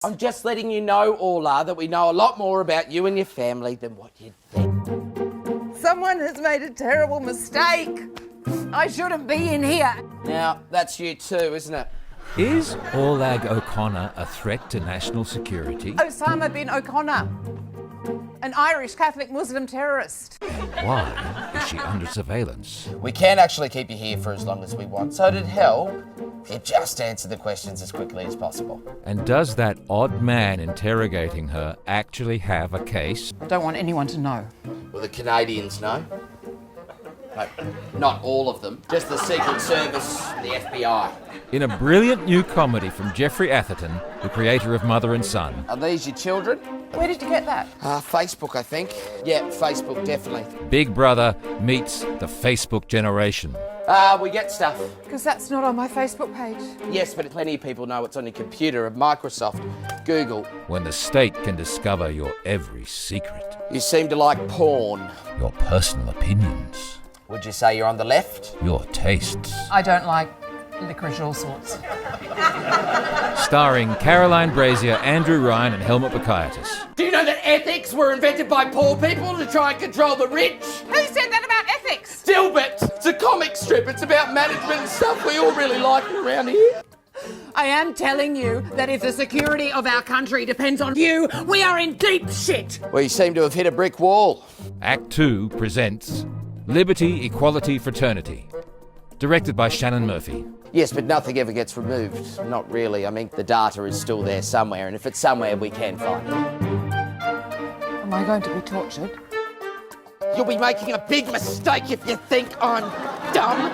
I'm just letting you know, Orla, that we know a lot more about you and your family than what you'd think. Someone has made a terrible mistake. I shouldn't be in here. Now, that's you too, isn't it? Is Orlag O'Connor a threat to national security? Osama bin O'Connor, an Irish Catholic Muslim terrorist. Why is she under surveillance? We can actually keep you here for as long as we want, so it'd help if you just answer the questions as quickly as possible. And does that odd man interrogating her actually have a case? I don't want anyone to know. Well, the Canadians know. No, not all of them, just the Secret Service, the FBI. In a brilliant new comedy from Geoffrey Atherden, the creator of Mother and Son. Are these your children? Where did you get that? Facebook, I think. Yeah, Facebook, definitely. Big Brother meets the Facebook generation. We get stuff. Because that's not on my Facebook page. Yes, but plenty of people know it's on your computer at Microsoft, Google. When the state can discover your every secret. You seem to like porn. Your personal opinions. Would you say you're on the left? Your tastes. I don't like licorice all sorts. Starring Caroline Brazier, Andrew Ryan and Helmut Bakaitis. Do you know that ethics were invented by poor people to try and control the rich? Who said that about ethics? Dilbert! It's a comic strip. It's about management and stuff we all really like around here. I am telling you that if the security of our country depends on you, we are in deep shit. Well, you seem to have hit a brick wall. Act 2 presents Liberty, Equality, Fraternity. Directed by Shannon Murphy. Yes, but nothing ever gets removed. Not really. I mean, the data is still there somewhere, and if it's somewhere, we can find it. Am I going to be tortured? You'll be making a big mistake if you think I'm dumb.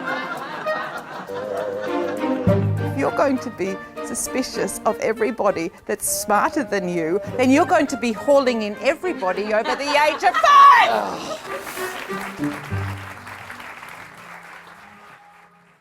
If you're going to be suspicious of everybody that's smarter than you, then you're going to be hauling in everybody over the age of 5!